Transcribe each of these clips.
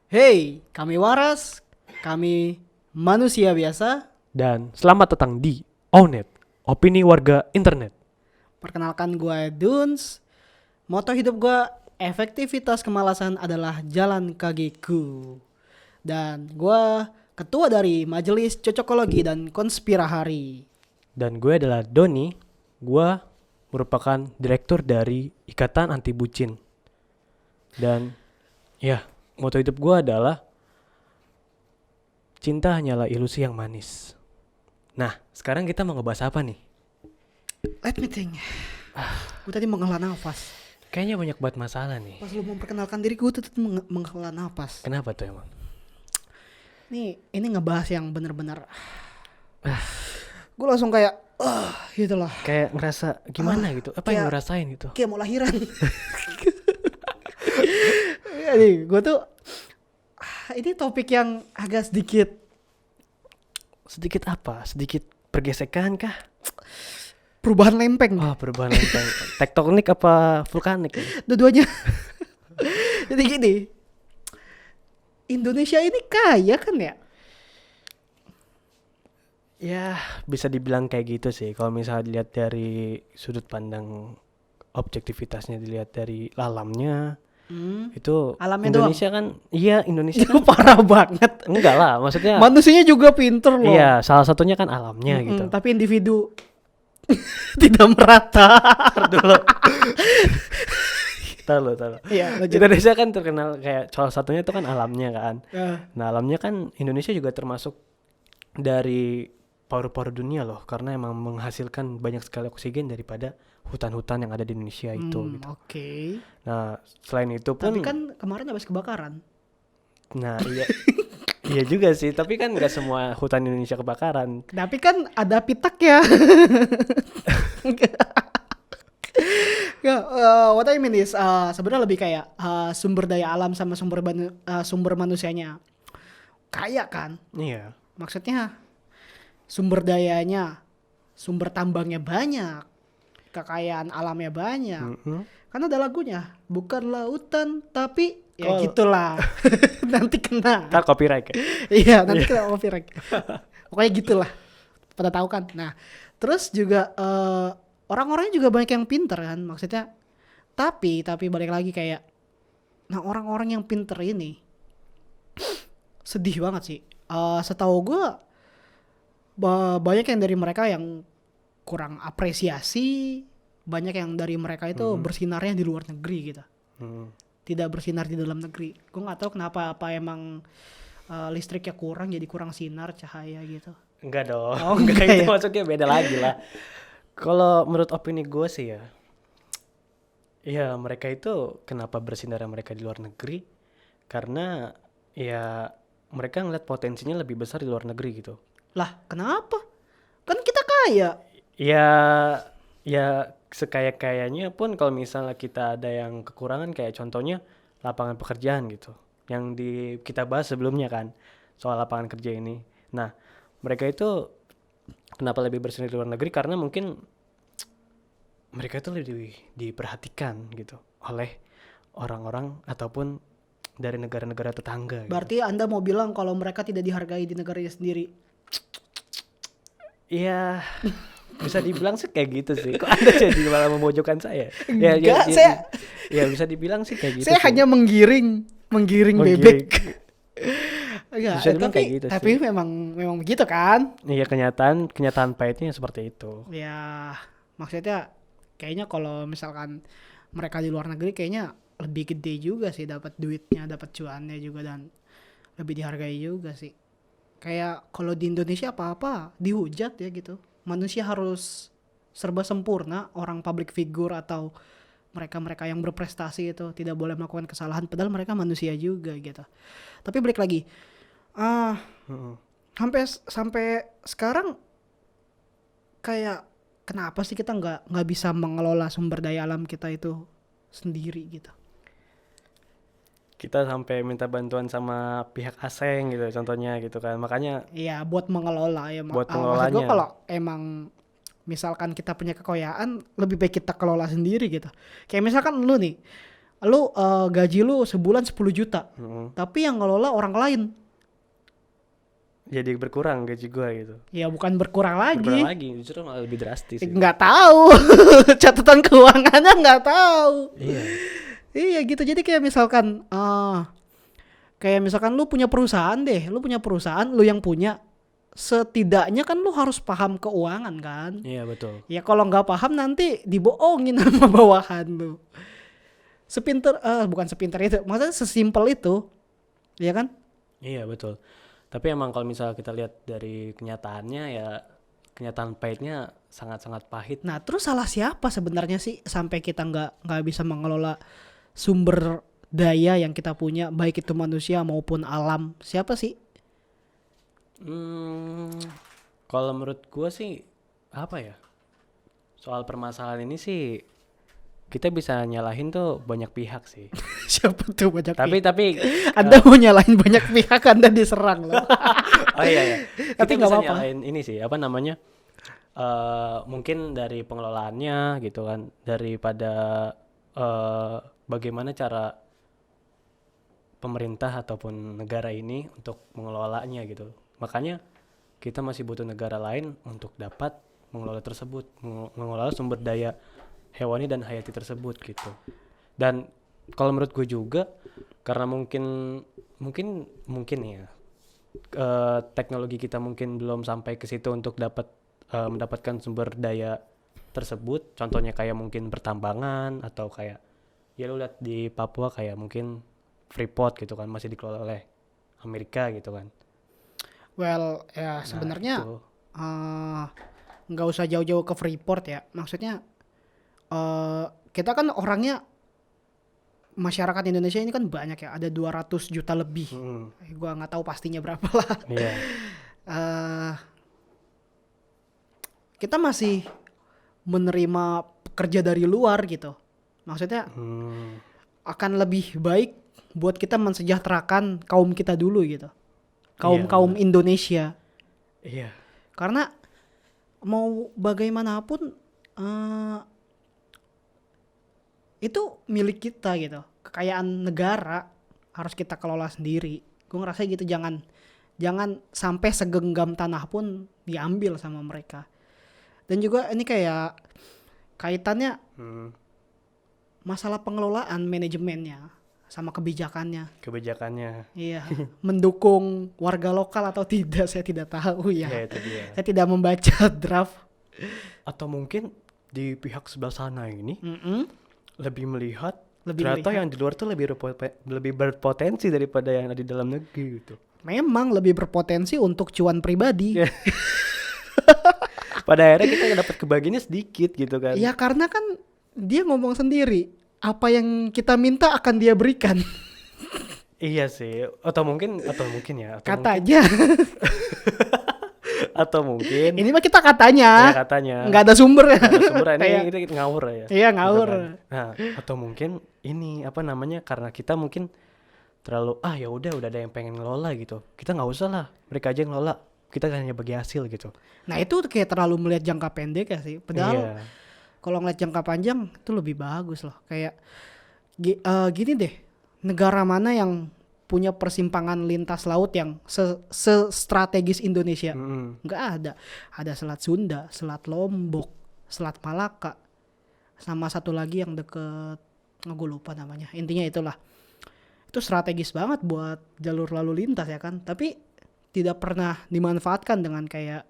Hey, kami waras, kami manusia biasa. Dan selamat datang di Onet, opini warga internet. Perkenalkan gue Duns. Moto hidup gue, efektivitas kemalasan adalah jalan kakiku. Dan gue ketua dari Majelis Cocokologi dan Konspirahari. Dan gue adalah Doni, gue merupakan direktur dari Ikatan Anti Bucin. Dan ya, moto hidup gue adalah cinta hanyalah ilusi yang manis. Nah, sekarang kita mau ngebahas apa nih? Let me think. Gue tadi menghela nafas. Kayaknya banyak banget masalah nih. Pas lu memperkenalkan diri gue tuh menghela nafas. Kenapa tuh emang? Ini ngebahas yang bener-bener. Gue langsung kayak, gitu lah. Kayak ngerasa gimana gitu? Apa yang kayak- lu rasain gitu? Kayak mau lahiran. Nih, gue tuh ini topik yang agak sedikit Sedikit apa? Sedikit pergesekan kah? perubahan lempeng. Oh, perubahan lempeng. Tektonik apa vulkanik? Dua-duanya. Jadi gini, Indonesia ini kaya kan ya? Ya, bisa dibilang kayak gitu sih. Kalau misalnya dilihat dari sudut pandang objektivitasnya, dilihat dari alamnya, itu Alamnya Indonesia kan, iya Indonesia Itu kan, parah banget. enggak lah, maksudnya, Manusianya juga pinter loh. iya salah satunya kan alamnya gitu. Tapi individu tidak merata. Ntar dulu, tahu. Iya, lanjut. Indonesia kan terkenal kayak salah satunya itu kan alamnya kan. Eh, Nah, alamnya kan Indonesia juga termasuk dari paru-paru dunia loh, karena emang menghasilkan banyak sekali oksigen daripada hutan-hutan yang ada di Indonesia itu gitu. Oke. Nah, selain itu pun, Tapi kan kemarin habis kebakaran. nah iya, iya juga sih. Tapi kan nggak semua hutan Indonesia kebakaran. Tapi kan ada pitak ya. Ya, what I mean is sebenarnya lebih kayak sumber daya alam sama sumber manusianya kaya kan. Iya. Maksudnya sumber dayanya, sumber tambangnya banyak, kekayaan alamnya banyak. Mhm. Kan ada lagunya, bukan lautan tapi ya Oh. gitulah. Nanti kena. Ntar copyright ya. Iya, nanti kena copyright. Pokoknya gitulah. Pada tahu kan. Nah, terus juga orang-orangnya juga banyak yang pinter kan, maksudnya. Tapi balik lagi kayak, nah orang-orang yang pinter ini sedih banget sih. Setahu gue banyak yang dari mereka yang kurang apresiasi, banyak yang dari mereka itu bersinarnya di luar negeri gitu, Hmm. tidak bersinar di dalam negeri. Gue nggak tahu kenapa, apa emang listriknya kurang jadi kurang sinar cahaya gitu. Enggak dong. Oh, enggak, enggak itu ya? maksudnya beda lagi lah. Kalau menurut opini gue sih ya, ya mereka itu kenapa bersinar mereka di luar negeri? Karena ya mereka ngeliat potensinya lebih besar di luar negeri gitu. Lah, kenapa? Kan kita kaya. Ya, ya sekaya-kayanya pun kalau misalnya kita ada yang kekurangan kayak contohnya lapangan pekerjaan gitu. Yang kita bahas sebelumnya kan soal lapangan kerja ini. Nah, mereka itu kenapa lebih bersinar di luar negeri karena mungkin mereka itu lebih diperhatikan gitu oleh orang-orang ataupun dari negara-negara tetangga gitu. Berarti Anda mau bilang kalau mereka tidak dihargai di negaranya sendiri. Iya, bisa dibilang sih kayak gitu sih. Kok Anda jadi malah memojokkan saya? Enggak, saya- ya bisa dibilang sih kayak gitu Saya sih. hanya menggiring Menggiring. bebek. Enggak, Bisa dibilang tapi kayak gitu tapi sih. memang begitu kan? Iya, kenyataan pahitnya seperti itu. Ya, maksudnya kayaknya kalau misalkan mereka di luar negeri kayaknya lebih gede juga sih dapat duitnya, dapat cuannya juga, dan lebih dihargai juga sih. Kayak kalau di Indonesia apa-apa dihujat ya gitu. Manusia harus serba sempurna, orang public figure atau mereka-mereka yang berprestasi itu tidak boleh melakukan kesalahan padahal mereka manusia juga gitu. Tapi balik lagi, ah Mm-mm. sampai sekarang kayak kenapa sih kita nggak bisa mengelola sumber daya alam kita itu sendiri gitu. Kita sampai minta bantuan sama pihak asing gitu contohnya gitu kan. Makanya Iya, buat mengelola ya. buat Maksud gue pengelolanya. kalau emang misalkan kita punya kekayaan lebih baik kita kelola sendiri gitu. Kayak misalkan lu nih, Lu gaji lu sebulan 10 juta. Mm. Tapi yang ngelola orang lain. Jadi berkurang gaji gua gitu. Ya bukan berkurang Berkurang lagi. lagi, justru malah lebih drastis. Gitu. Nggak tahu. Catatan keuangannya nggak tahu. Iya. Iya gitu. Jadi kayak misalkan lu punya perusahaan deh. Lu punya perusahaan, lu yang punya. Setidaknya kan lu harus paham keuangan kan. Iya betul. Ya kalau nggak paham nanti dibohongin sama bawahan lu. Bukan sepinter itu, maksudnya sesimpel itu, ya kan? Iya betul. Tapi emang kalau misalnya kita lihat dari kenyataannya ya kenyataan pahitnya sangat-sangat pahit. Nah terus salah siapa sebenarnya sih sampai kita nggak bisa mengelola sumber daya yang kita punya, baik itu manusia maupun alam? Siapa sih? Kalau menurut gua sih apa ya? Soal permasalahan ini sih kita bisa nyalahin tuh banyak pihak sih. Siapa tuh banyak pihak? Tapi Anda mau nyalahin banyak pihak, Anda diserang loh. oh iya. Tapi Kita nggak bisa apa-apa. nyalahin ini sih apa namanya? Mungkin dari pengelolaannya gitu kan, daripada bagaimana cara pemerintah ataupun negara ini untuk mengelolanya gitu. Makanya kita masih butuh negara lain untuk dapat mengelola tersebut, mengelola sumber daya hewani dan hayati tersebut gitu. Dan kalau menurut gue juga karena mungkin ya teknologi kita mungkin belum sampai ke situ untuk mendapatkan sumber daya tersebut. Contohnya kayak mungkin pertambangan atau kayak ya lu lihat di Papua kayak mungkin Freeport gitu kan masih dikelola oleh Amerika gitu kan. Well ya sebenarnya Itu. nggak usah jauh-jauh ke Freeport ya. Maksudnya kita kan orangnya, masyarakat Indonesia ini kan banyak ya, ada 200 juta lebih. Gua nggak tahu pastinya berapa lah. Iya. Kita masih menerima pekerja dari luar gitu. Maksudnya akan lebih baik buat kita mensejahterakan kaum kita dulu gitu. Kaum Indonesia. Iya. Karena mau bagaimanapun itu milik kita gitu. Kekayaan negara harus kita kelola sendiri. Gue ngerasa gitu, jangan sampai segenggam tanah pun diambil sama mereka. Dan juga ini kayak kaitannya masalah pengelolaan manajemennya sama kebijakannya. Iya, mendukung warga lokal atau tidak saya tidak tahu ya. Ya itu dia. Saya tidak membaca draft. Atau mungkin di pihak sebelah sana ini lebih melihat ternyata yang di luar tuh lebih berpotensi daripada yang ada di dalam negeri gitu. Memang lebih berpotensi untuk cuan pribadi. Pada akhirnya kita dapat kebagiannya sedikit gitu kan. Ya karena kan dia ngomong sendiri, apa yang kita minta akan dia berikan. Iya sih. Atau mungkin ya. Katanya. Atau mungkin. Ini mah kita katanya. Ya katanya. Nggak ada sumber ya. Nggak ada sumber ini kita ngawur ya. Iya ngawur. Gitu kan. Nah, atau mungkin ini apa namanya karena kita mungkin terlalu ya udah ada yang pengen ngelola gitu. Kita nggak usah lah, mereka aja yang ngelola. Kita hanya bagi hasil gitu. Nah itu kayak terlalu melihat jangka pendek ya sih. Padahal kalau ngeliat jangka panjang itu lebih bagus loh. Kayak gini deh, negara mana yang punya persimpangan lintas laut yang strategis Indonesia? Nggak ada. Ada Selat Sunda, Selat Lombok, Selat Malaka, sama satu lagi yang deket, gue lupa namanya. Intinya itulah. Itu strategis banget buat jalur lalu lintas ya kan. Tapi tidak pernah dimanfaatkan dengan kayak,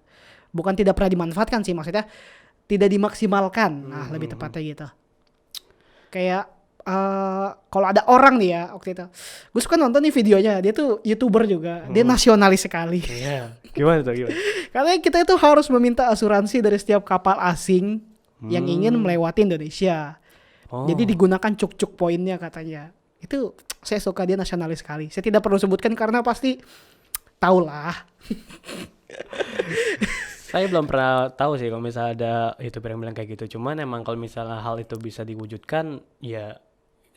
bukan tidak pernah dimanfaatkan sih, maksudnya tidak dimaksimalkan. Nah lebih tepatnya gitu. Kayak kalau ada orang nih ya waktu itu, gue suka nonton nih videonya, dia tuh YouTuber juga, dia nasionalis sekali. Iya. Gimana tuh gimana? Karena kita itu harus meminta asuransi dari setiap kapal asing yang ingin melewati Indonesia. Jadi digunakan cuk-cuk poinnya katanya. Itu saya suka, dia nasionalis sekali. Saya tidak perlu sebutkan karena pasti tahulah. Saya belum pernah tahu sih kalau misalnya ada YouTuber yang bilang kayak gitu. Cuman emang kalau misalnya hal itu bisa diwujudkan, ya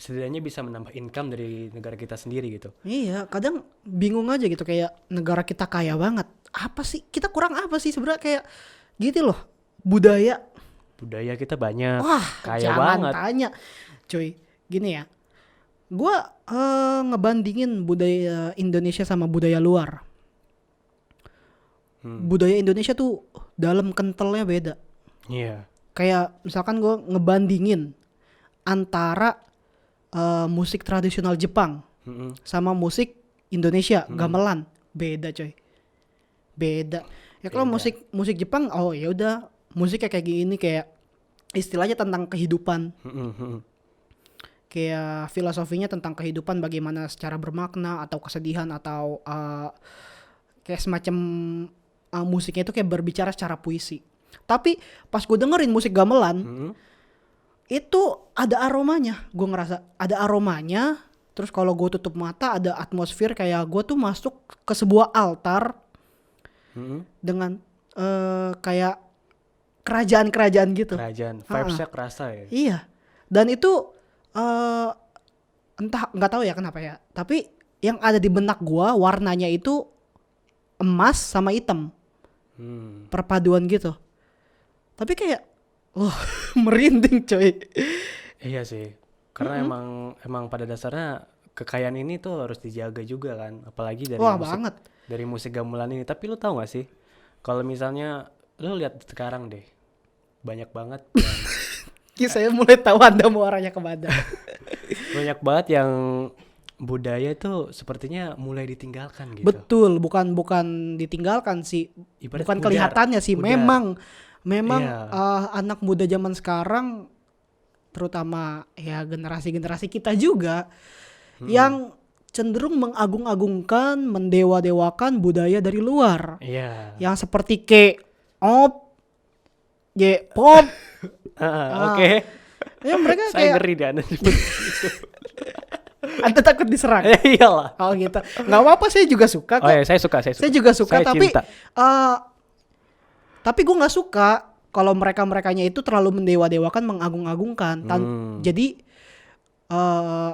setidaknya bisa menambah income dari negara kita sendiri gitu. Iya, kadang bingung aja gitu, kayak negara kita kaya banget. Apa sih? Kita kurang apa sih sebenarnya, kayak gitu loh. Budaya kita banyak. Wah, kaya jangan banget. tanya. Cuy, gini ya. Gua ngebandingin budaya Indonesia sama budaya luar. Budaya Indonesia tuh dalam kentalnya beda. Iya. Kayak misalkan gue ngebandingin antara musik tradisional Jepang Mm-mm. sama musik Indonesia, gamelan, beda coy. Beda. Ya kalau Beda. musik Jepang, oh ya udah musiknya kayak gini, kayak istilahnya tentang kehidupan, Mm-mm. kayak filosofinya tentang kehidupan, bagaimana secara bermakna atau kesedihan atau kayak semacam musiknya itu kayak berbicara secara puisi. Tapi pas gue dengerin musik gamelan, Mm-mm. itu ada aromanya. Gue ngerasa ada aromanya. Terus kalau gue tutup mata ada atmosfer kayak gue tuh masuk ke sebuah altar Mm-mm. dengan kayak kerajaan-kerajaan gitu. Kerajaan. Vibes-nya kerasa ya. Iya. Dan itu entah, nggak tahu ya kenapa ya. Tapi yang ada di benak gue warnanya itu emas sama hitam, perpaduan gitu. Tapi kayak merinding coy. Iya sih. Karena emang pada dasarnya kekayaan ini tuh harus dijaga juga kan. Apalagi dari Wah musik banget. dari musik gamelan ini. Tapi lu tahu gak sih? Kalau misalnya lu lihat sekarang deh. Banyak banget Saya mulai tahu Anda mau arahnya kemana. banyak banget yang budaya itu sepertinya mulai ditinggalkan gitu. Betul, bukan ditinggalkan sih. Ibarat Bukan pudar, kelihatannya sih. pudar. Memang Iya. anak muda zaman sekarang, terutama ya generasi-generasi kita juga, yang cenderung mengagung-agungkan, mendewa-dewakan budaya dari luar. Iya. Yang seperti K-pop, J-pop. Oke. Ya mereka Saya kayak ngeri deh Anda nyebut gitu. Anda takut diserang. Iyalah. Oh gitu. Nggak apa-apa, saya juga suka kok. Oh ya, saya suka. Saya juga suka, Saya tapi cinta. tapi gue nggak suka kalau mereka-merekanya itu terlalu mendewa-dewakan, mengagung-agungkan. Jadi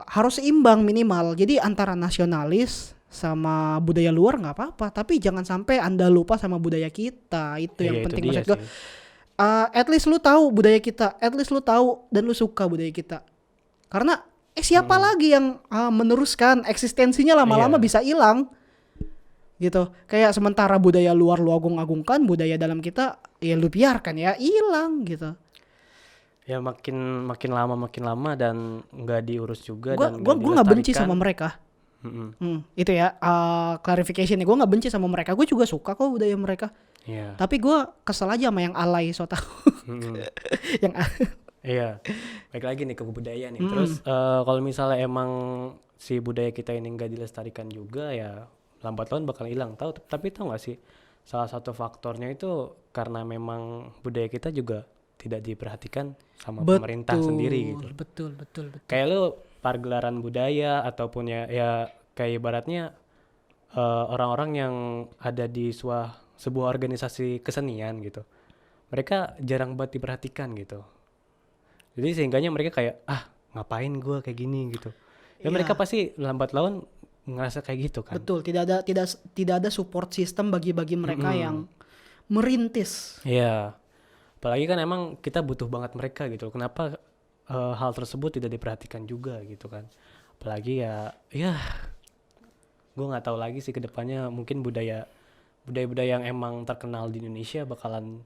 harus seimbang minimal. Jadi antara nasionalis sama budaya luar nggak apa-apa, tapi jangan sampai Anda lupa sama budaya kita. Itu yang Iya, itu penting dia maksud gue. sih. At least lu tahu budaya kita, at least lu tahu dan lu suka budaya kita. Karena siapa lagi yang meneruskan, eksistensinya lama-lama Iya. bisa hilang. Gitu. Kayak sementara budaya luar lu agung-agungkan, budaya dalam kita ya lu biarkan ya hilang gitu. Ya makin lama dan nggak diurus juga dan Gue nggak benci dilestarikan. sama mereka. Mm-mm. Itu ya clarification nya, gue nggak benci sama mereka. Gue juga suka kok budaya mereka. Iya. Tapi gue kesel aja sama yang alay, so tau. Mm-mm. Yang Iya. Baik lagi nih ke budaya nih. Terus kalau misalnya emang si budaya kita ini nggak dilestarikan juga ya lambat laun bakal hilang. Tapi tahu nggak sih salah satu faktornya itu karena memang budaya kita juga tidak diperhatikan sama pemerintah sendiri gitu. Betul. Kayak lu pagelaran budaya ataupun ya kayak ibaratnya orang-orang yang ada di sebuah organisasi kesenian gitu. Mereka jarang banget diperhatikan gitu. Jadi sehingganya mereka kayak ngapain gua kayak gini gitu. Ya mereka pasti lambat laun ngerasa kayak gitu kan. Betul, tidak ada support system bagi mereka yang merintis. Iya. Apalagi kan emang kita butuh banget mereka gitu. Kenapa hal tersebut tidak diperhatikan juga gitu kan. Apalagi ya gue nggak tahu lagi sih kedepannya mungkin budaya yang emang terkenal di Indonesia bakalan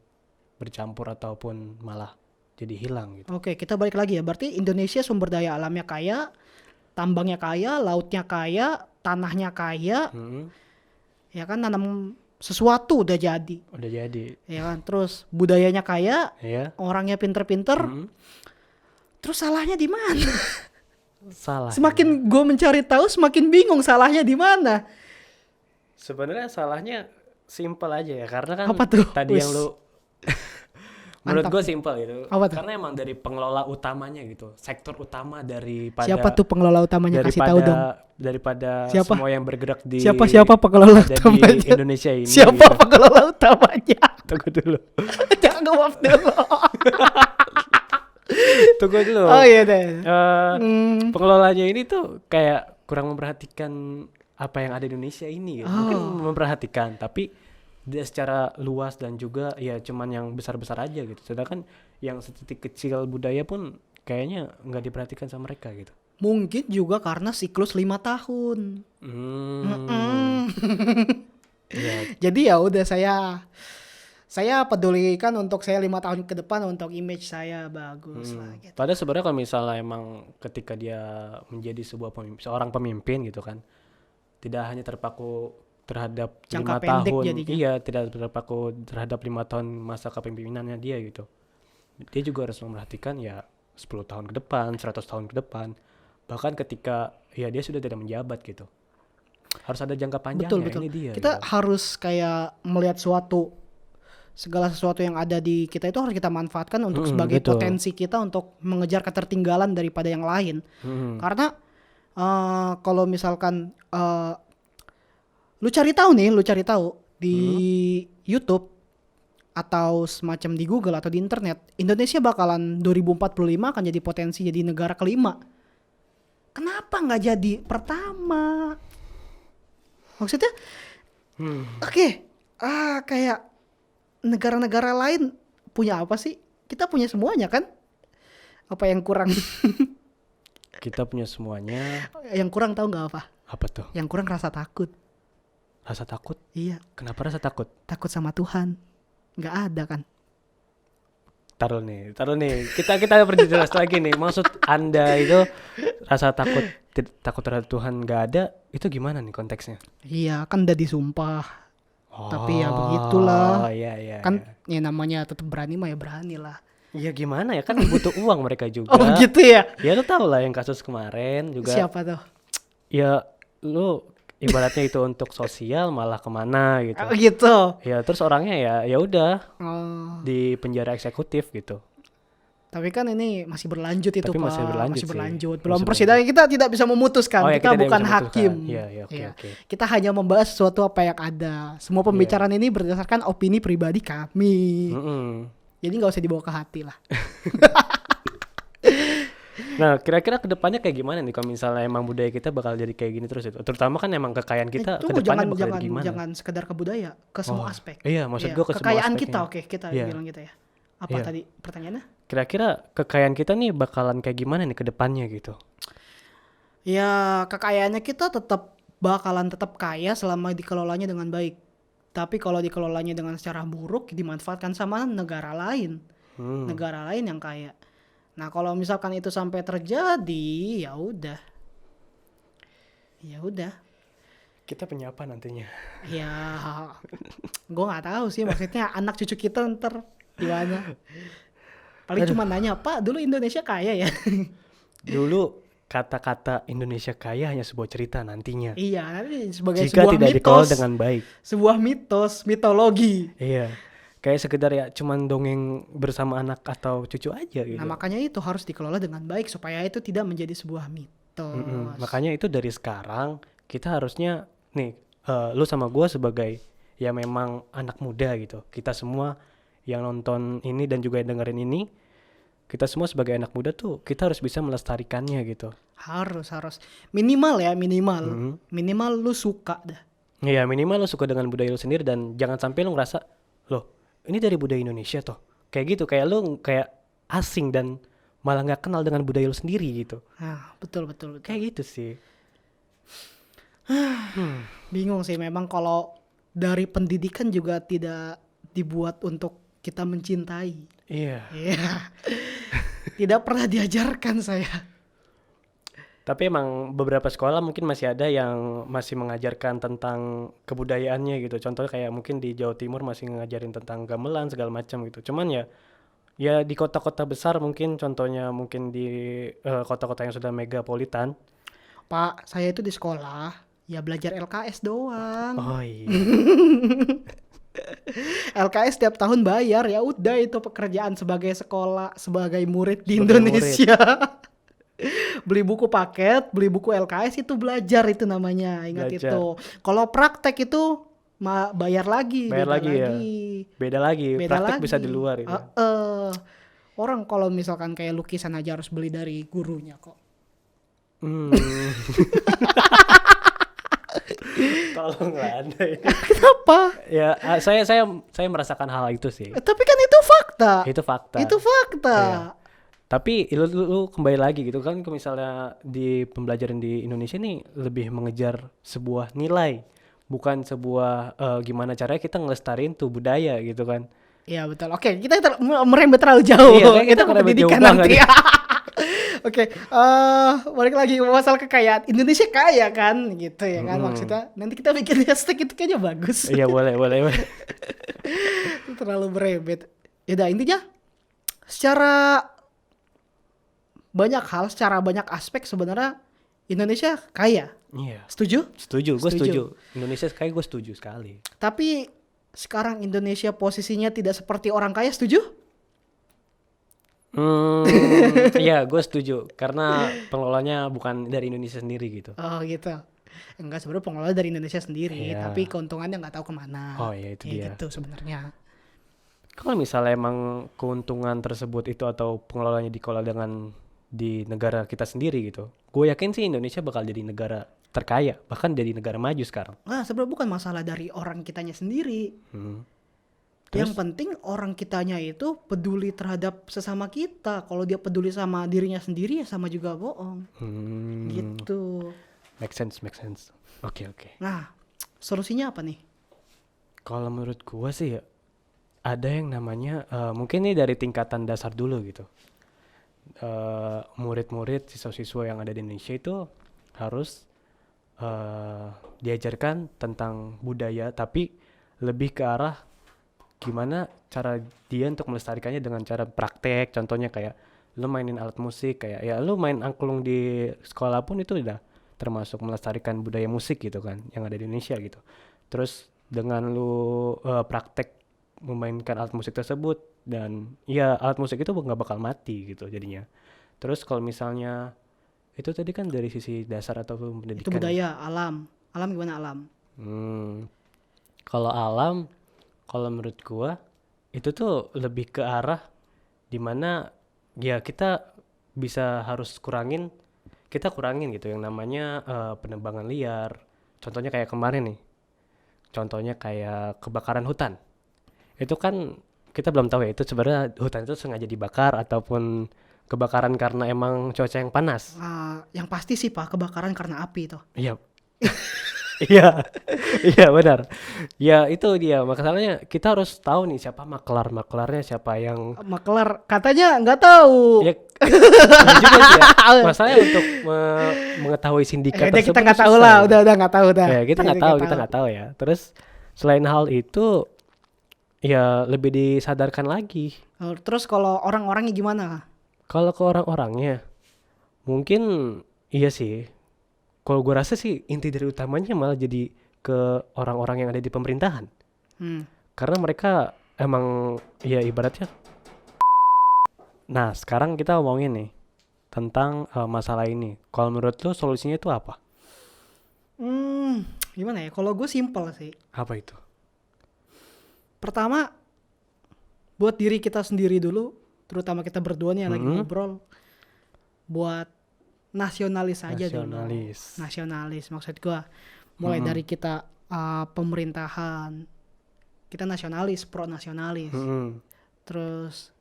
bercampur ataupun malah jadi hilang gitu. Oke, kita balik lagi ya. Berarti Indonesia sumber daya alamnya kaya, tambangnya kaya, lautnya kaya, tanahnya kaya. Ya kan, nanam sesuatu udah jadi. Udah jadi. Ya kan, terus budayanya kaya, Iya. orangnya pinter-pinter. Terus salahnya di mana? Salah. Semakin gue mencari tahu, semakin bingung salahnya di mana. Sebenarnya salahnya simple aja ya, karena kan Apa tuh? tadi yang Wis. lu menurut Mantap. gue simple gitu. Apa tuh? Karena emang dari pengelola utamanya gitu, sektor utama daripada Siapa tuh pengelola utamanya? Kasih tahu dong. Daripada Siapa? semua yang bergerak di Siapa pengelola ada utamanya? di Indonesia ini. Siapa gitu. pengelola utamanya? Tunggu dulu. Jangan ngomong dulu. Tunggu dulu. Oh iya deh. Pengelolanya ini tuh kayak kurang memperhatikan apa yang ada di Indonesia ini gitu. Mungkin memperhatikan tapi dia secara luas dan juga ya cuman yang besar-besar aja gitu. Sedangkan yang setitik kecil budaya pun kayaknya nggak diperhatikan sama mereka gitu. Mungkin juga karena siklus 5 tahun. Iya. Jadi ya udah saya pedulikan untuk saya 5 tahun ke depan untuk image saya bagus lah gitu. Padahal sebenarnya kalau misalnya emang ketika dia menjadi seorang pemimpin gitu kan, tidak hanya terpaku terhadap Jangka 5 pendek tahun, jadinya. iya, tidak terpaku terhadap 5 tahun masa kepemimpinannya dia gitu. Dia juga harus memperhatikan ya 10 tahun ke depan, 100 tahun ke depan. Bahkan ketika ya dia sudah tidak menjabat gitu. Harus ada jangka panjangnya, Betul. ini dia. Kita gitu. harus kayak melihat segala sesuatu yang ada di kita itu harus kita manfaatkan untuk sebagai betul. potensi kita untuk mengejar ketertinggalan daripada yang lain. Karena kalau misalkan lu cari tahu di YouTube atau semacam di Google atau di internet, Indonesia bakalan 2045 akan jadi potensi jadi negara kelima. Kenapa nggak jadi pertama? Maksudnya, oke, kayak negara-negara lain punya apa sih? Kita punya semuanya kan? Apa yang kurang? Kita punya semuanya. Yang kurang tahu nggak apa? Apa tuh? Yang kurang rasa takut. Rasa takut? Iya. Kenapa rasa takut? Takut sama Tuhan. Nggak ada kan? Taruh nih. Kita perjelas lagi nih. Maksud Anda itu rasa takut terhadap Tuhan nggak ada, itu gimana nih konteksnya? Iya, kan udah disumpah. Tapi ya begitulah. Iya. Kan ya namanya tetap berani mah ya berani lah. Ya gimana ya, kan butuh uang mereka juga. Oh gitu ya? Ya lu tau lah yang kasus kemarin juga. Siapa tuh? Ya lu ibaratnya itu untuk sosial malah kemana gitu. Oh gitu. Ya terus orangnya ya udah Oh. di penjara eksekutif gitu. Tapi kan ini masih berlanjut itu, Tapi Pak. masih berlanjut sih. Belum Masih persidangan, kita tidak bisa memutuskan. Oh, ya, kita tidak bukan bisa memutuskan. hakim. Iya, Iya. oke. Kita hanya membahas sesuatu apa yang ada. Semua pembicaraan ini berdasarkan opini pribadi kami. Jadi nggak usah dibawa ke hati lah. Nah, kira-kira kedepannya kayak gimana nih kalau misalnya emang budaya kita bakal jadi kayak gini terus itu? Terutama kan emang kekayaan kita kedepannya bakal jadi gimana? Jangan sekedar ke budaya, ke semua aspek. Iya, maksud gue ke semua kekayaan aspeknya. kita, oke, kita bilang gitu ya. Apa tadi pertanyaannya? Kira-kira kekayaan kita nih bakalan kayak gimana nih kedepannya gitu? Ya, kekayaannya kita bakalan tetap kaya selama dikelolanya dengan baik. Tapi kalau dikelolanya dengan secara buruk, dimanfaatkan sama negara lain. Negara lain yang kaya. Nah, kalau misalkan itu sampai terjadi, ya udah. Kita punya apa nantinya? Ya, gue nggak tahu sih. Maksudnya anak cucu kita ntar gimana? Paling cuma nanya, Pak, dulu Indonesia kaya ya? Dulu kata-kata Indonesia kaya hanya sebuah cerita nantinya. Iya, nanti sebagai Jika sebuah tidak mitos. dikelola dengan baik. Sebuah mitos, mitologi. Iya. Kayak sekedar ya cuman dongeng bersama anak atau cucu aja gitu. Nah, makanya itu harus dikelola dengan baik supaya itu tidak menjadi sebuah mitos. Makanya itu dari sekarang kita harusnya nih, lu sama gua sebagai ya memang anak muda gitu. Kita semua yang nonton ini dan juga yang dengerin ini, kita semua sebagai anak muda tuh kita harus bisa melestarikannya gitu. Harus minimal minimal lu suka dah. Iya, minimal lu suka dengan budaya lu sendiri dan jangan sampai lu ngerasa loh ini dari budaya Indonesia toh. Kayak gitu, kayak lu kayak asing dan malah nggak kenal dengan budaya lu sendiri gitu. Nah, betul. Kayak gitu sih. Bingung sih memang kalau dari pendidikan juga tidak dibuat untuk kita mencintai. Iya. Tidak pernah diajarkan saya. Tapi emang beberapa sekolah mungkin masih ada yang masih mengajarkan tentang kebudayaannya gitu. Contohnya kayak mungkin di Jawa Timur masih ngajarin tentang gamelan segala macam gitu. Cuman ya di kota-kota besar mungkin contohnya mungkin di kota-kota yang sudah megapolitan. Pak, saya itu di sekolah ya belajar LKS doang. Oh iya. LKS tiap tahun bayar, ya udah itu pekerjaan sebagai sekolah, sebagai murid di Indonesia. Beli buku paket, beli buku LKS itu belajar itu namanya, ingat Belajar. itu. Kalau praktek itu bayar lagi. Beda lagi. Praktek bisa di luar itu. Orang kalau misalkan kayak lukisan aja harus beli dari gurunya kok. Tolonglah Anda ini. Kenapa? Ya, saya merasakan hal itu sih. Tapi kan itu fakta. Itu fakta. Itu fakta. Iya. Tapi lu kembali lagi gitu kan, kalau misalnya di pembelajaran di Indonesia nih lebih mengejar sebuah nilai, bukan sebuah gimana caranya kita ngelestariin tuh budaya gitu kan. Iya betul. Oke, kita merembet terlalu jauh. Iya, kayak kita Itu ke ngerembet jauh pendidikan banget. nanti. Oke, balik lagi ke masalah kekayaan. Indonesia kaya kan, gitu ya kan maksudnya. Nanti kita bikin hashtag itu kayaknya bagus. Iya boleh. Terlalu berebet. Ya udah, intinya secara banyak hal, secara banyak aspek sebenarnya Indonesia kaya. Iya. Setuju? Gue setuju. Indonesia kayak gue setuju sekali. Tapi sekarang Indonesia posisinya tidak seperti orang kaya, setuju? Iya, gue setuju karena pengelolanya bukan dari Indonesia sendiri gitu. Oh gitu. Enggak, sebenarnya pengelola dari Indonesia sendiri, Iya. tapi keuntungannya nggak tahu kemana. Oh iya, itu dia. Gitu sebenarnya. Kalau misalnya emang keuntungan tersebut itu atau pengelolanya dikelola dengan di negara kita sendiri gitu, gue yakin sih Indonesia bakal jadi negara terkaya, bahkan jadi negara maju sekarang. Nah, sebenarnya bukan masalah dari orang kitanya sendiri. Yang penting orang kitanya itu peduli terhadap sesama kita. Kalau dia peduli sama dirinya sendiri ya sama juga bohong. Gitu. Make sense. Oke. Nah, solusinya apa nih? Kalau menurut gue sih ya, ada yang namanya mungkin nih dari tingkatan dasar dulu gitu. Murid-murid, siswa-siswa yang ada di Indonesia itu harus diajarkan tentang budaya, tapi lebih ke arah gimana cara dia untuk melestarikannya dengan cara praktek. Contohnya kayak lu mainin alat musik, kayak ya lu main angklung di sekolah pun itu udah termasuk melestarikan budaya musik gitu kan yang ada di Indonesia gitu. Terus dengan lu praktek memainkan alat musik tersebut, dan ya alat musik itu nggak bakal mati gitu jadinya. Terus kalau misalnya itu tadi kan dari sisi dasar atau pendidikan. Itu budaya, alam. Alam gimana alam? Kalau alam, kalau menurut gua itu tuh lebih ke arah dimana ya kita harus kurangin gitu yang namanya penebangan liar. Contohnya kayak kemarin nih. Contohnya kayak kebakaran hutan. Itu kan kita belum tahu ya itu sebenarnya hutan itu sengaja dibakar ataupun kebakaran karena emang cuaca yang panas. Yang pasti sih Pak, kebakaran karena api itu. Iya. Iya benar. Ya itu dia. Masalahnya kita harus tahu nih siapa maklarnya, siapa yang Maklar katanya nggak tahu. ya, ya juga sih ya. Masalahnya untuk mengetahui sindikat tersebut kita nggak tahu susah lah, ya. udah nggak tahu dah. Ya, kita nggak tahu ya. Terus selain hal itu ya lebih disadarkan lagi. Terus kalau orang-orangnya gimana? Kalau ke orang-orangnya mungkin iya sih. Kalau gue rasa sih inti dari utamanya malah jadi ke orang-orang yang ada di pemerintahan. Karena mereka emang ya ibaratnya. Nah sekarang kita ngomongin nih tentang masalah ini. Kalau menurut lo solusinya itu apa? Gimana ya? Kalau gue simpel sih. Apa itu? Pertama, buat diri kita sendiri dulu, terutama kita berdua nih yang lagi ngobrol, buat nasionalis aja dulu. Nasionalis maksud gue. Mulai dari kita pemerintahan, kita nasionalis, pro nasionalis. Terus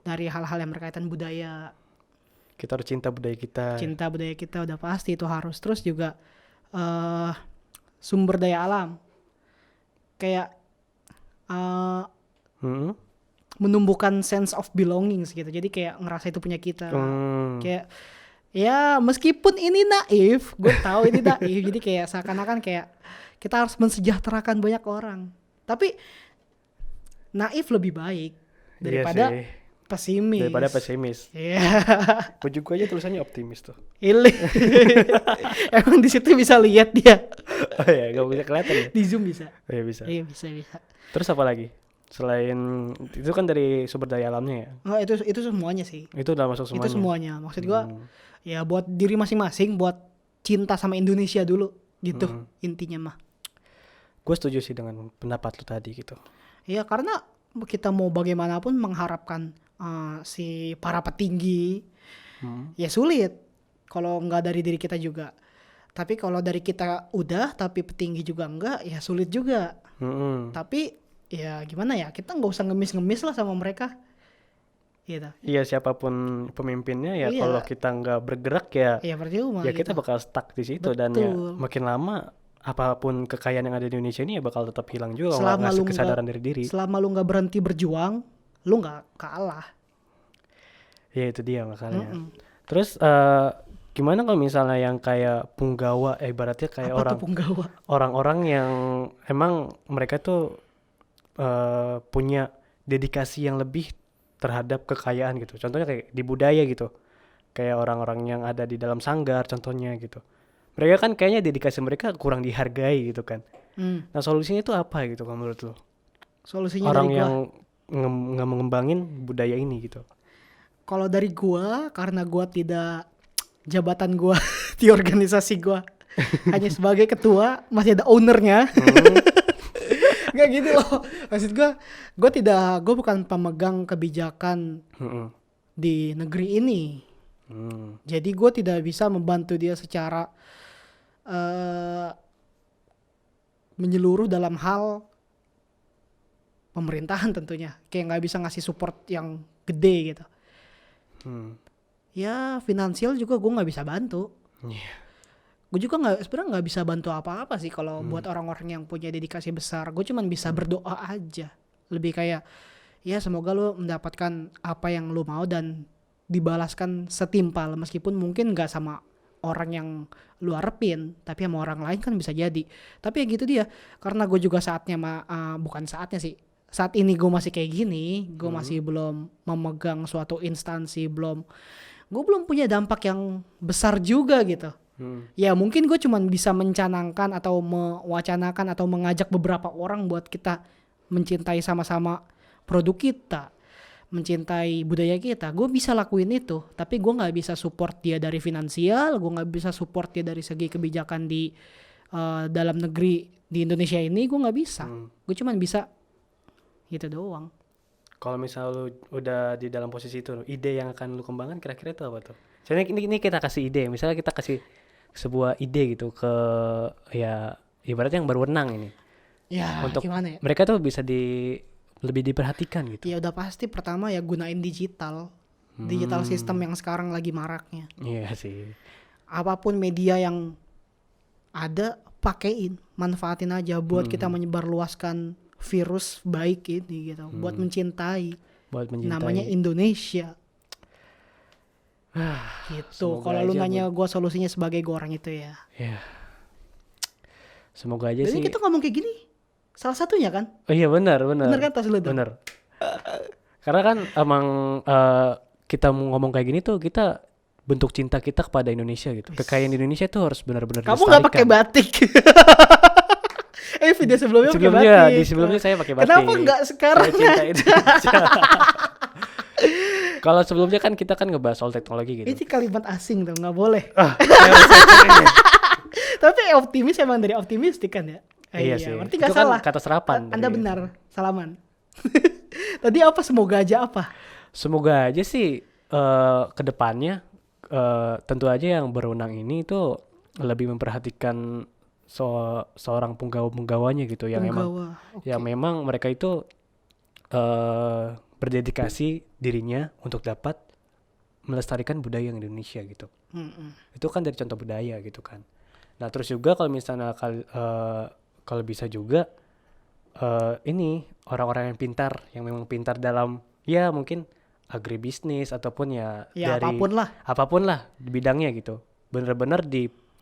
dari hal-hal yang berkaitan budaya. Kita harus cinta budaya kita. Cinta budaya kita udah pasti itu harus. Terus juga sumber daya alam. Kayak menumbuhkan sense of belongings gitu. Jadi kayak ngerasa itu punya kita. Kayak ya meskipun ini naif, gue tahu ini naif. Jadi kayak seakan-akan kayak kita harus mensejahterakan banyak orang. Tapi naif lebih baik daripada pesimis. Daripada pesimis. Iya. Baju gue aja tulisannya optimis tuh. Emang di situ bisa lihat dia. Oh ya, gak bisa kelihatan ya. Di Zoom bisa. Iya bisa. Iya bisa. Terus apa lagi? Selain itu kan dari sumber daya alamnya ya. Oh, itu semuanya sih. Itu udah masuk semuanya. Itu semuanya. Maksud gua ya buat diri masing-masing, buat cinta sama Indonesia dulu gitu intinya mah. Gue setuju sih dengan pendapat lu tadi gitu. Iya, karena kita mau bagaimanapun mengharapkan si para petinggi ya sulit kalau nggak dari diri kita juga. Tapi kalau dari kita udah tapi petinggi juga enggak, ya sulit juga. Tapi ya gimana ya, kita nggak usah ngemis-ngemis lah sama mereka. gitu. Iya, siapapun pemimpinnya ya, Iya. kalau kita nggak bergerak ya, Ya percuma ya kita gitu. bakal stuck di situ. Dan ya Betul. makin lama apapun kekayaan yang ada di Indonesia ini ya bakal tetap hilang juga kalau nggak Selama ngasih lu nggak kesadaran dari diri. selama lu nggak berhenti berjuang, lu nggak kalah. Ya itu dia masalahnya. Mm-mm. Terus gimana kalau misalnya yang kayak punggawa, ibaratnya kayak Apa tuh punggawa? orang-orang yang emang mereka tuh punya dedikasi yang lebih terhadap kekayaan gitu. Contohnya kayak di budaya gitu. Kayak orang-orang yang ada di dalam sanggar contohnya gitu. Mereka kan kayaknya dedikasi mereka kurang dihargai gitu kan. Hmm. Nah solusinya itu apa gitu kalau menurut lo? Solusinya Orang dari gua. yang ngembangin budaya ini gitu. Kalau dari gua, karena gua tidak jabatan gua di organisasi gua hanya sebagai ketua, masih ada ownernya. Nggak gitu loh. Maksud gua bukan pemegang kebijakan Mm-mm. di negeri ini. Jadi gua tidak bisa membantu dia secara menyeluruh dalam hal pemerintahan tentunya. Kayak nggak bisa ngasih support yang gede gitu. Ya finansial juga gue nggak bisa bantu. Iya. Gue juga sebenarnya nggak bisa bantu apa-apa sih kalau buat orang-orang yang punya dedikasi besar. Gue cuman bisa berdoa aja. Lebih kayak ya semoga lo mendapatkan apa yang lo mau dan dibalaskan setimpal, meskipun mungkin nggak sama orang yang lu harapin, tapi sama orang lain kan bisa jadi. Tapi ya gitu dia, karena gue juga saatnya bukan saatnya sih, saat ini gue masih kayak gini, gue masih belum memegang suatu instansi, gue belum punya dampak yang besar juga gitu. Ya mungkin gue cuman bisa mencanangkan atau mewacanakan atau mengajak beberapa orang buat kita mencintai sama-sama produk kita, mencintai budaya kita. Gue bisa lakuin itu, tapi gue nggak bisa support dia dari finansial, gue nggak bisa support dia dari segi kebijakan di dalam negeri di Indonesia ini, gue nggak bisa. Gue cuman bisa gitu doang. Kalau misal lu udah di dalam posisi itu, ide yang akan lu kembangkan kira-kira itu apa tuh? Soalnya ini kita kasih ide, misalnya kita kasih sebuah ide gitu ke ya ibaratnya yang berwenang ini. Ya Untuk gimana ya? mereka tuh bisa lebih diperhatikan gitu. Ya udah pasti pertama ya gunain digital sistem yang sekarang lagi maraknya. Iya sih. Apapun media yang ada, pakein, manfaatin aja buat kita menyebarluaskan virus baik ini gitu, buat mencintai. Namanya Indonesia. Gitu. Kalau lu nanya gue solusinya sebagai gue orang itu ya. Ya. Semoga aja Jadi sih. kita ngomong kayak gini, salah satunya kan? Oh iya benar. Bener kan tas lu tuh? Benar. Karena kan emang kita mau ngomong kayak gini tuh kita bentuk cinta kita kepada Indonesia gitu. Kekayaan Indonesia tuh harus benar-benar Kamu nggak pakai batik? Video sebelumnya pakai batik. Di sebelumnya saya pakai batik. Kenapa nggak sekarang? Saya cinta Indonesia. Kalau sebelumnya kan kita kan ngebahas soal teknologi gitu. Itu kalimat asing tuh, nggak boleh. Saya Tapi optimis emang dari optimistik kan ya? iya sih. Berarti Itu nggak kan salah. kata serapan. Anda tadi. benar, salaman. Tadi apa semoga aja apa? Semoga aja sih kedepannya tentu aja yang berwenang ini itu lebih memperhatikan seorang penggawanya gitu yang memang mereka itu berdedikasi dirinya untuk dapat melestarikan budaya Indonesia gitu. Itu kan dari contoh budaya gitu kan. Nah terus juga kalau misalnya kalau bisa juga ini orang-orang yang pintar, yang memang pintar dalam ya mungkin agribisnis ataupun ya dari apapun lah di bidangnya gitu, benar-benar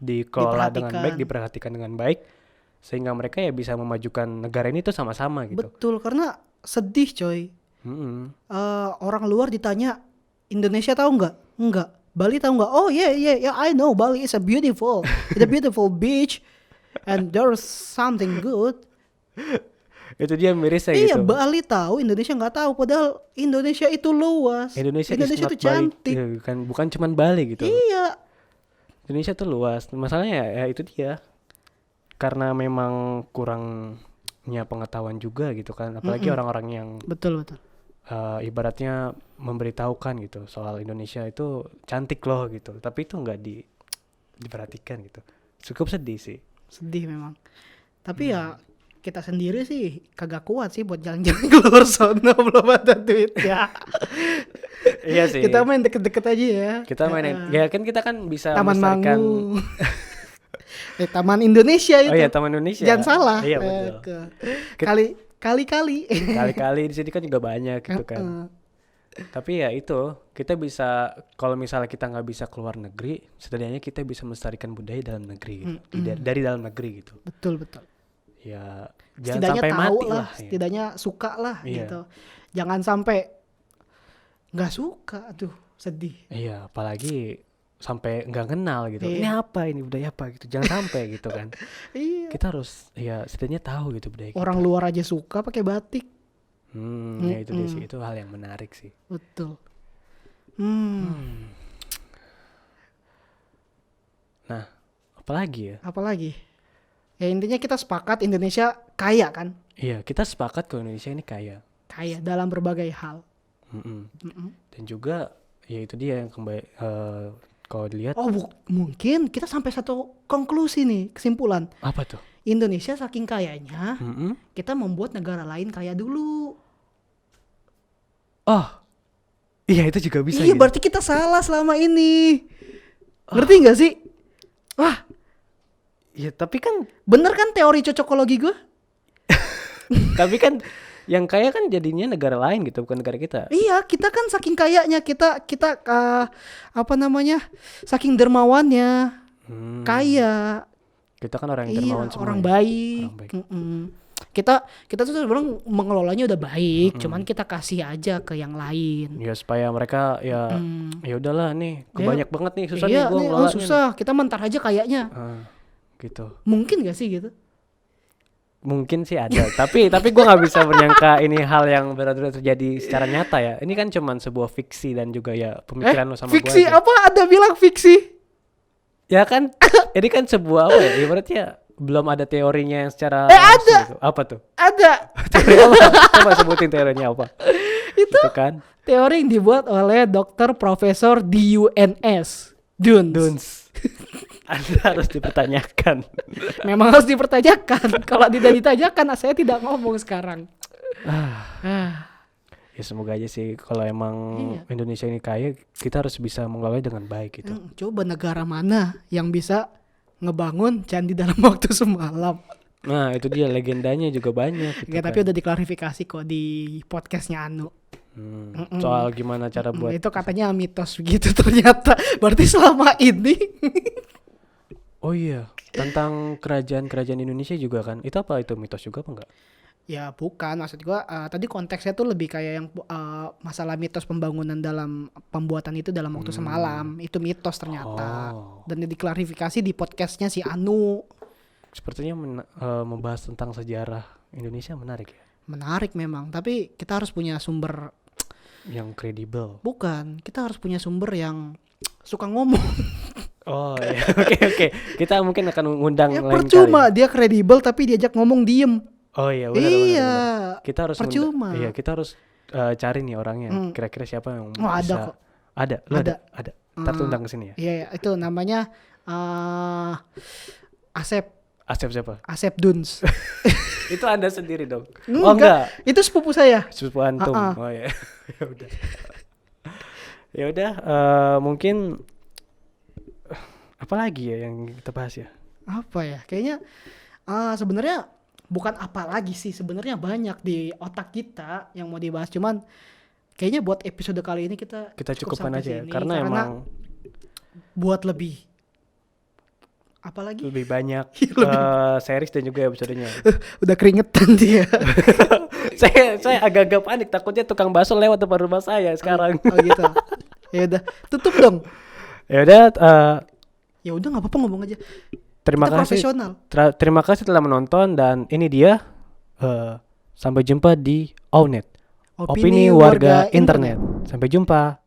dikelola dengan baik, diperhatikan dengan baik, sehingga mereka ya bisa memajukan negara ini tuh sama-sama gitu. Betul, karena sedih coy. Orang luar ditanya Indonesia tahu nggak? Enggak. Bali tahu nggak? Oh yeah, I know Bali is it's a beautiful beach and there's something good. Itu dia mirisnya gitu. Iya, Bali tahu, Indonesia nggak tahu. Padahal Indonesia itu luas. Indonesia itu cantik. Bukan cuma Bali gitu. Iya. Indonesia tuh luas. Masalahnya ya itu dia. Karena memang kurangnya pengetahuan juga gitu kan. Apalagi orang-orang yang betul. Ibaratnya memberitahukan gitu soal Indonesia itu cantik loh gitu. Tapi itu nggak diperhatikan gitu. Cukup sedih sih. Sedih memang. Tapi ya kita sendiri sih kagak kuat sih buat jalan-jalan keluar sono, belum ada duit ya. Iya sih. Kita main deket-deket aja ya. Kita main ya kan kita kan bisa Taman melestarikan. Mangu. Taman Indonesia itu. Oh iya, Taman Indonesia. Jangan salah. Iya betul. Kali-kali. Kali-kali di sini kan juga banyak gitu kan. Tapi ya itu, kita bisa kalau misalnya kita nggak bisa keluar negeri, setidaknya kita bisa melestarikan budaya dalam negeri gitu. Dari dalam negeri gitu. Betul. Ya jangan Setidaknya sampai tahu mati lah, lah. Ya. setidaknya suka lah Iya. gitu. Jangan sampai nggak suka tuh, sedih. Iya, apalagi sampai nggak kenal gitu. Iya. Ini apa, ini budaya apa gitu. Jangan sampai gitu kan. Iya. Kita harus ya setidaknya tahu gitu budaya kita. Orang luar aja suka pakai batik. Ya itu dia sih, itu hal yang menarik sih. Betul. Nah, apalagi ya? Apalagi? Ya intinya kita sepakat Indonesia kaya kan? Iya, kita sepakat kalau Indonesia ini kaya. Kaya dalam berbagai hal. Dan juga ya itu dia yang kembali kalau dilihat Oh mungkin kita sampai satu konklusi nih, kesimpulan. apa tuh? Indonesia saking kayanya, Mm-mm. kita membuat negara lain kaya dulu. Oh, iya itu juga bisa. Iya gitu. berarti kita salah selama ini. Ngerti gak sih? Wah Ya tapi kan bener kan teori cocokologi gue? yang kaya kan jadinya negara lain gitu, bukan negara kita. Iya, kita kan saking kayanya, kita apa namanya? Saking dermawannya, kaya. Kita kan orang yang Iya, dermawan semua. orang ya. baik. Orang baik. Kita tuh sebenarnya mengelolanya udah baik, cuman kita kasih aja ke yang lain. Ya supaya mereka ya ya udahlah nih, kebanyak banget nih susah Iya, nih gua nih, ngelolanya susah. Kita mentar aja kayaknya. nih. Gitu. Mungkin gak sih gitu? Mungkin sih ada, tapi gue nggak bisa menyangka ini hal yang benar-benar terjadi secara nyata ya. Ini kan cuman sebuah fiksi dan juga ya pemikiran lo sama gue Fiksi aja. apa? Ada bilang fiksi? Ya kan, ini kan sebuah apa ya? Ibaratnya belum ada teorinya yang secara ada. langsung gitu. Apa tuh? Ada. Teori apa? Coba sebutin teorinya apa? Itu Gitu kan? teori yang dibuat oleh dokter profesor di UNS. Duns. Anda harus dipertanyakan. Memang harus dipertanyakan. Kalau tidak ditanyakan, saya tidak ngomong sekarang. Ya semoga aja sih kalau emang Indonesia ini kaya, kita harus bisa mengelolanya dengan baik gitu. Coba negara mana yang bisa ngebangun candi dalam waktu semalam? Nah itu dia, legendanya juga banyak gitu Ya, kan. tapi udah diklarifikasi kok di podcastnya Anu. Soal gimana cara buat Itu katanya mitos begitu ternyata. Berarti selama ini Oh iya, tentang kerajaan-kerajaan Indonesia juga kan. Itu apa, itu mitos juga apa enggak? ya bukan, maksud gua tadi konteksnya tuh lebih kayak yang masalah mitos pembangunan dalam pembuatan itu dalam waktu semalam. Itu mitos ternyata. Dan diklarifikasi di podcastnya si Anu. Sepertinya membahas tentang sejarah Indonesia menarik ya. Menarik memang, tapi kita harus punya sumber. Yang kredibel. Bukan, kita harus punya sumber yang suka ngomong. Oh iya, oke. Kita mungkin akan mengundang Ya lain percuma kali. dia kredibel tapi diajak ngomong diem. Oh iya, benar. Iya. Kita harus percuma. Iya, kita harus cari nih orangnya. Kira-kira siapa yang Oh, ada bisa. kok. Ada. Lu Ada. ada. Ntar tuh undang ke sini ya. Iya, itu namanya Asep siapa? Asep Duns. Itu Anda sendiri dong. Enggak, Oh enggak. itu sepupu saya. Sepupu antum. Oh ya. Ya udah. Ya udah, mungkin apa lagi ya yang kita bahas ya? Apa ya? Kayaknya sebenarnya bukan apa lagi sih, sebenarnya banyak di otak kita yang mau dibahas, cuman kayaknya buat episode kali ini kita Cukupkan sampai aja ya, sini, karena emang buat lebih apalagi lebih banyak series dan juga episodenya. udah keringetan dia. saya agak-agak panik, takutnya tukang bakso lewat depan rumah saya sekarang. Oh gitu. Ya udah, tutup dong. Ya udah, Ya udah nggak apa-apa, ngomong aja. terima Kita kasih. profesional. Terima kasih telah menonton, dan ini dia sampai jumpa di Ownet. Opini warga internet. Sampai jumpa.